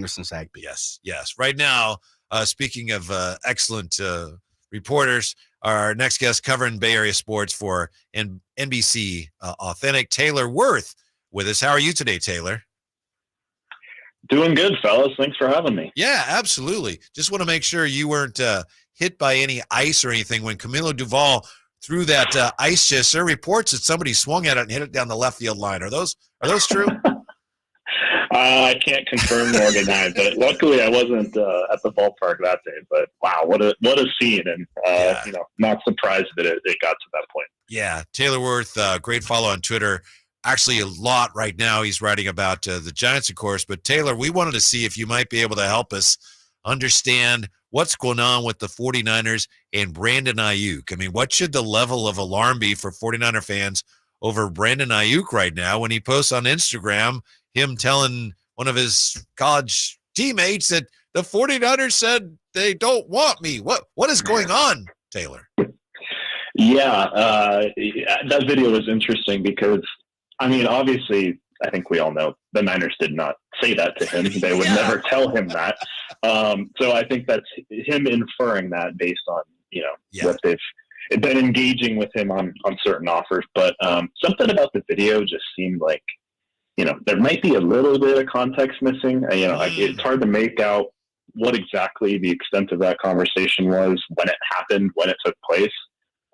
since Agby. Yes. Right now, speaking of excellent reporters, our next guest covering Bay Area sports for NBC Authentic, Taylor Wirth, with us. How are you today, Taylor? Doing good, fellas. Thanks for having me. Yeah, absolutely. Just want to make sure you weren't hit by any ice or anything when Camilo Duval threw that ice chest. There are reports that somebody swung at it and hit it down the left field line. Are those true? I can't confirm nor deny, but luckily I wasn't at the ballpark that day. But wow, what a scene, and not surprised that it got to that point. Yeah, Taylor Wirth, great follow on Twitter. Actually, a lot right now. He's writing about the Giants, of course. But Taylor, we wanted to see if you might be able to help us understand what's going on with the 49ers and Brandon Aiyuk. I mean, what should the level of alarm be for 49er fans over Brandon Aiyuk right now when he posts on Instagram him telling one of his college teammates that the 49ers said they don't want me? What is going on, Taylor? Yeah, that video was interesting because, I mean, obviously, I think we all know the Niners did not say that to him. They would never tell him that. So I think that's him inferring that based on, what they've been engaging with him on certain offers. But something about the video just seemed like, there might be a little bit of context missing. It's hard to make out what exactly the extent of that conversation was, when it happened, when it took place.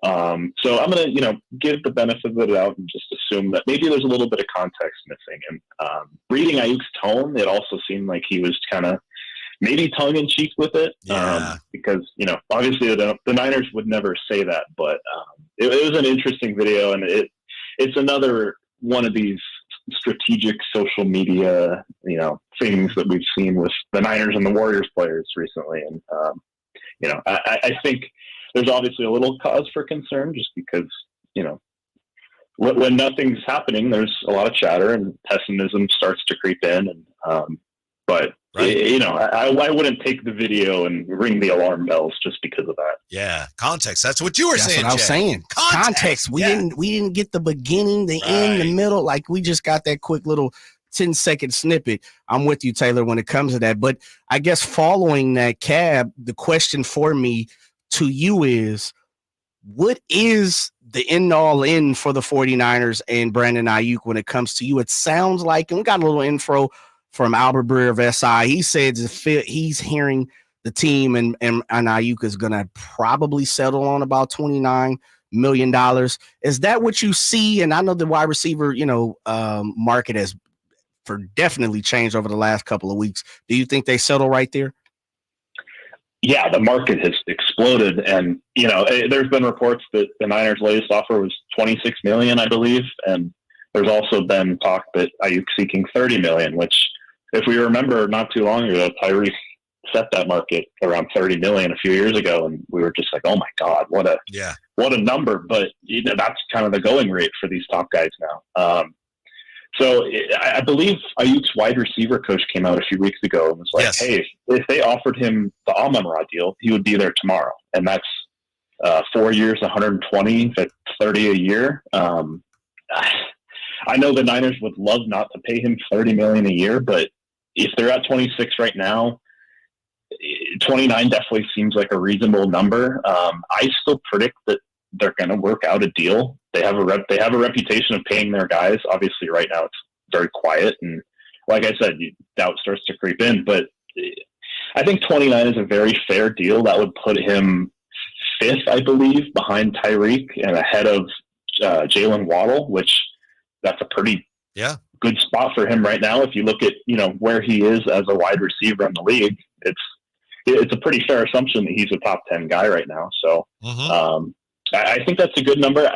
So I'm going to, give the benefit of the doubt and just assume that maybe there's a little bit of context missing. And reading Ayuk's tone, it also seemed like he was kind of maybe tongue-in-cheek with it. Because, obviously the Niners would never say that. But it was an interesting video, and it's another one of these strategic social media, things that we've seen with the Niners and the Warriors players recently. And, I think there's obviously a little cause for concern just because, when nothing's happening, there's a lot of chatter and pessimism starts to creep in. And, I wouldn't take the video and ring the alarm bells just because of that. Yeah. Context. That's what you were saying. That's what I was saying. Context. We didn't get the beginning, the end, the middle. Like, we just got that quick little 10-second snippet. I'm with you, Taylor, when it comes to that. But I guess following that, Cab, the question for me to you is, what is the end-all end for the 49ers and Brandon Aiyuk when it comes to you? It sounds like, and we got a little info from Albert Breer of SI. He said he's hearing the team and Aiyuk is going to probably settle on about $29 million. Is that what you see? And I know the wide receiver, market has definitely changed over the last couple of weeks. Do you think they settle right there? Yeah, the market has exploded, and there's been reports that the Niners' latest offer was $26 million, I believe, and there's also been talk that Aiyuk seeking $30 million, which, if we remember, not too long ago, Tyreek set that market around $30 million a few years ago, and we were just like, "Oh my God, what a number!" But that's kind of the going rate for these top guys now. So I believe Ayuk's wide receiver coach came out a few weeks ago and was like, hey, if they offered him the Amon-Ra deal, he would be there tomorrow. And that's 4 years, 120, that's 30 a year. I know the Niners would love not to pay him $30 million a year, but if they're at 26 right now, 29 definitely seems like a reasonable number. I still predict that they're going to work out a deal. They have a reputation of paying their guys. Obviously, right now it's very quiet, and like I said, doubt starts to creep in. But I think 29 is a very fair deal. That would put him fifth, I believe, behind Tyreek and ahead of Jalen Waddle, which that's a pretty good spot for him right now. If you look at where he is as a wide receiver in the league, it's a pretty fair assumption that he's a top 10 guy right now. So I think that's a good number.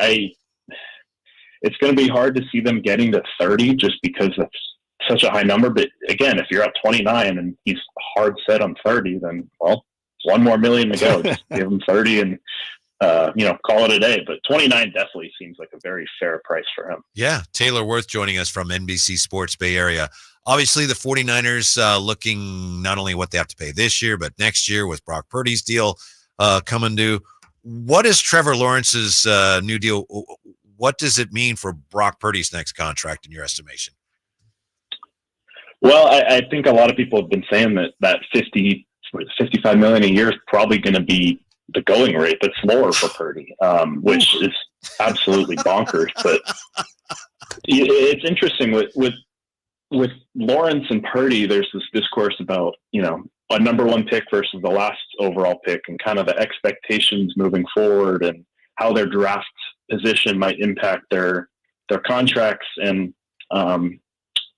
It's going to be hard to see them getting to 30 just because that's such a high number. But again, if you're at 29 and he's hard set on 30, then, well, one more million to go. Just give him 30 and, call it a day. But 29 definitely seems like a very fair price for him. Yeah. Taylor Wirth joining us from NBC Sports Bay Area. Obviously, the 49ers looking not only what they have to pay this year, but next year with Brock Purdy's deal coming due. What is Trevor Lawrence's new deal? What does it mean for Brock Purdy's next contract in your estimation? Well, I think a lot of people have been saying that 55 million a year is probably going to be the going rate. That's lower for Purdy, which is absolutely bonkers. But it's interesting with Lawrence and Purdy. There's this discourse about a number one pick versus the last overall pick, and kind of the expectations moving forward, and how their draft position might impact their contracts. And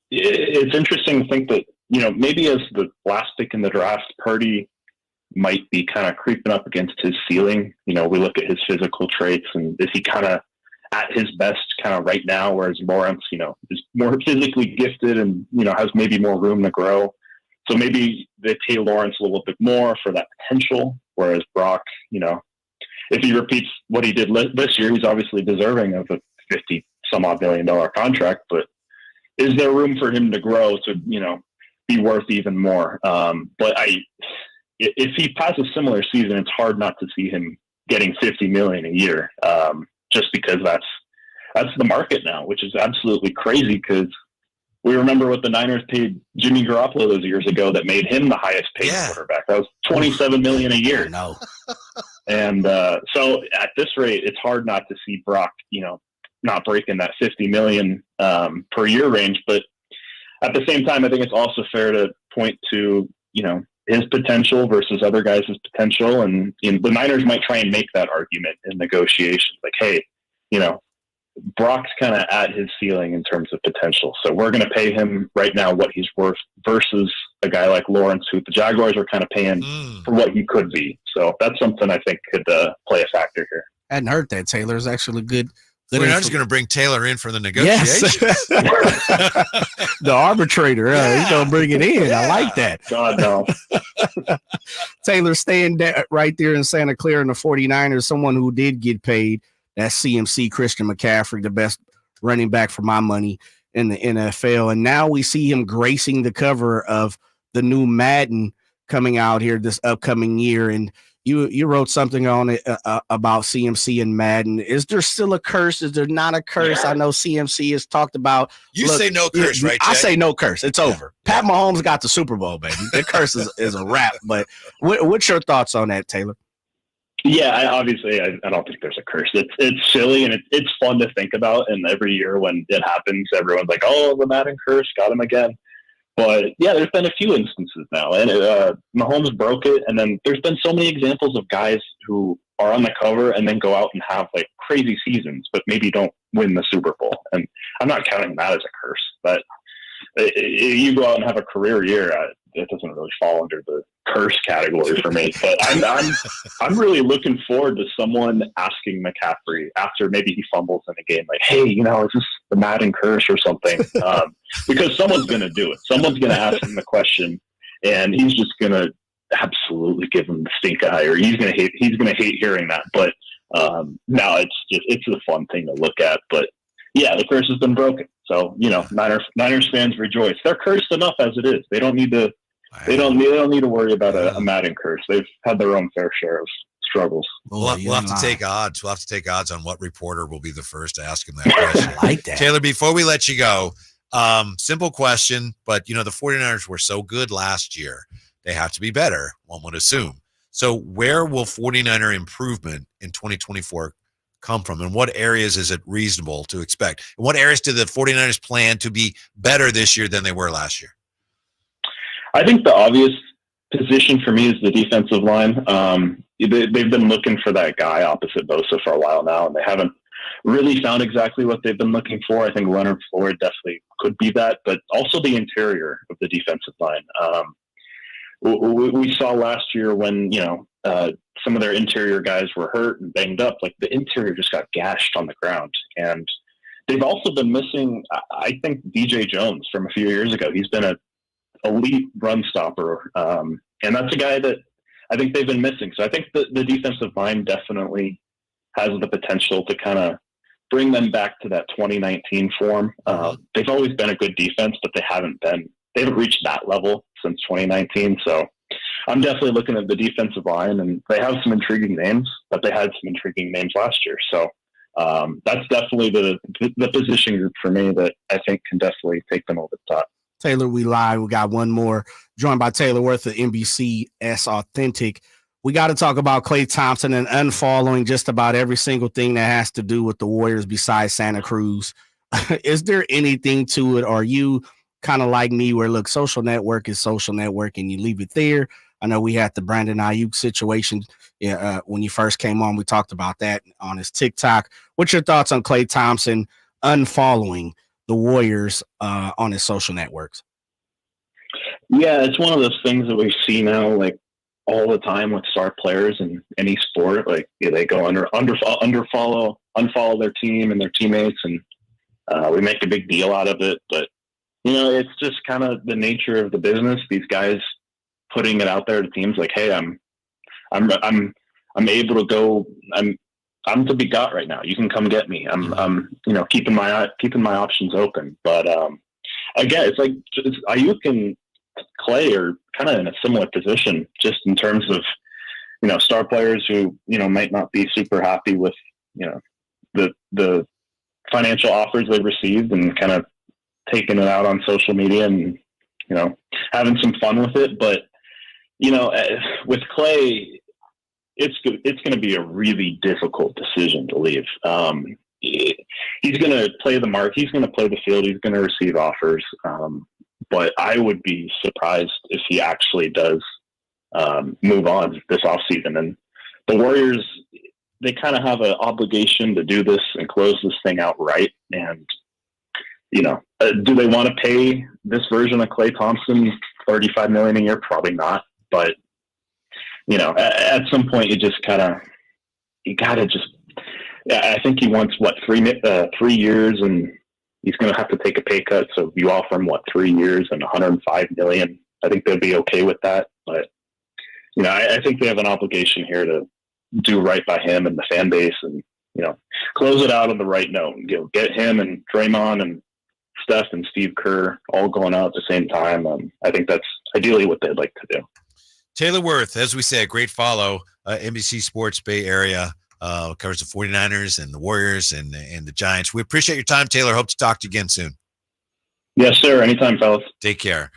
it's interesting to think that, maybe as the last pick in the draft, Purdy might be kind of creeping up against his ceiling. We look at his physical traits, and is he kind of at his best kind of right now, whereas Lawrence, is more physically gifted and, has maybe more room to grow. So maybe they pay Lawrence a little bit more for that potential, whereas Brock, if he repeats what he did this year, he's obviously deserving of a 50 some odd $50 million contract, but is there room for him to grow to, be worth even more? But if he has a similar season, it's hard not to see him getting $50 million a year, just because that's the market now, which is absolutely crazy, because we remember what the Niners paid Jimmy Garoppolo those years ago that made him the highest paid quarterback. That was $27 million a year. No. And so at this rate, it's hard not to see Brock, not breaking that $50 million per year range. But at the same time, I think it's also fair to point to, his potential versus other guys' potential. And the Niners might try and make that argument in negotiations. Like, hey, Brock's kind of at his ceiling in terms of potential, so we're going to pay him right now what he's worth, versus a guy like Lawrence, who the Jaguars are kind of paying for what he could be. So that's something I think could play a factor here. Hadn't heard that. Taylor's actually good. We're not just going to bring Taylor in for the negotiations. Yes. The arbitrator. He's going to bring it in. Yeah. I like that. God, no. Taylor, staying right there in Santa Clara in the 49ers, someone who did get paid, that's CMC, Christian McCaffrey, the best running back for my money in the NFL. And now we see him gracing the cover of the new Madden coming out here this upcoming year. And you wrote something on it about CMC and Madden. Is there still a curse? Is there not a curse? I know CMC has talked about. You say no curse, right, Jay? I say no curse. It's over. Pat Mahomes got the Super Bowl, baby. The curse is a wrap. But what's your thoughts on that, Taylor? Yeah, I don't think there's a curse. It's silly, and it's fun to think about. And every year when it happens, everyone's like, "Oh, the Madden curse got him again." But yeah, there's been a few instances now, and Mahomes broke it. And then there's been so many examples of guys who are on the cover and then go out and have like crazy seasons, but maybe don't win the Super Bowl. And I'm not counting that as a curse. But you go out and have a career year, it doesn't really fall under the curse category for me. But I'm really looking forward to someone asking McCaffrey after maybe he fumbles in a game, like, hey, is this the Madden curse or something? Because someone's going to do it. Someone's going to ask him the question, and he's just going to absolutely give him the stink eye, or he's going to hate hearing that. But now it's a fun thing to look at. But yeah, the curse has been broken. So, Niners fans rejoice. They're cursed enough as it is. They don't need to. They don't need to worry about a Madden curse. They've had their own fair share of struggles. We'll have to take odds. We'll have to take odds on what reporter will be the first to ask him that question. I like that. Taylor, before we let you go, simple question, but the 49ers were so good last year. They have to be better, one would assume. So where will 49er improvement in 2024 come from? And what areas is it reasonable to expect? And what areas do the 49ers plan to be better this year than they were last year? I think the obvious position for me is the defensive line. They've been looking for that guy opposite Bosa for a while now, and they haven't really found exactly what they've been looking for. I think Leonard Floyd definitely could be that, but also the interior of the defensive line. We saw last year when, some of their interior guys were hurt and banged up, like the interior just got gashed on the ground. And they've also been missing, I think, DJ Jones from a few years ago. He's been an elite run stopper. And that's a guy that I think they've been missing. So I think the defensive line definitely has the potential to kind of bring them back to that 2019 form. They've always been a good defense, but they haven't reached that level since 2019. So I'm definitely looking at the defensive line, and they have some intriguing names, but they had some intriguing names last year. So that's definitely the position group for me that I think can definitely take them over the top. Taylor, we live. We got one more, joined by Taylor Wirth of NBC's Authentic. We got to talk about Klay Thompson and unfollowing just about every single thing that has to do with the Warriors besides Santa Cruz. Is there anything to it? Or are you kind of like me where, look, social network is social network and you leave it there? I know we had the Brandon Aiyuk situation when you first came on. We talked about that on his TikTok. What's your thoughts on Klay Thompson unfollowing the Warriors on his social networks? Yeah, it's one of those things that we see now, like all the time with star players in any sport. Like they go unfollow their team and their teammates, and we make a big deal out of it. But it's just kind of the nature of the business. These guys putting it out there to teams like, hey, I'm able to go. I'm to be got right now. You can come get me. I'm keeping my options open. But again, it's like Aiyuk and Klay are kind of in a similar position, just in terms of star players who might not be super happy with the financial offers they've received, and kind of taking it out on social media and having some fun with it. But with Klay, it's going to be a really difficult decision to leave. He's going to play the mark. He's going to play the field. He's going to receive offers. But I would be surprised if he actually does move on this offseason. And the Warriors, they kind of have an obligation to do this and close this thing out right. And, do they want to pay this version of Klay Thompson $35 million a year? Probably not. But, at some point you got to just, I think he wants 3 years, and he's going to have to take a pay cut. So if you offer him 3 years and $105 million, I think they'd be okay with that. But I think they have an obligation here to do right by him and the fan base, and close it out on the right note. Get him and Draymond and Steph and Steve Kerr all going out at the same time. I think that's ideally what they'd like to do. Taylor Wirth, as we say, a great follow. NBC Sports Bay Area. Covers the 49ers and the Warriors and the Giants. We appreciate your time, Taylor. Hope to talk to you again soon. Yes, sir. Anytime, fellas. Take care.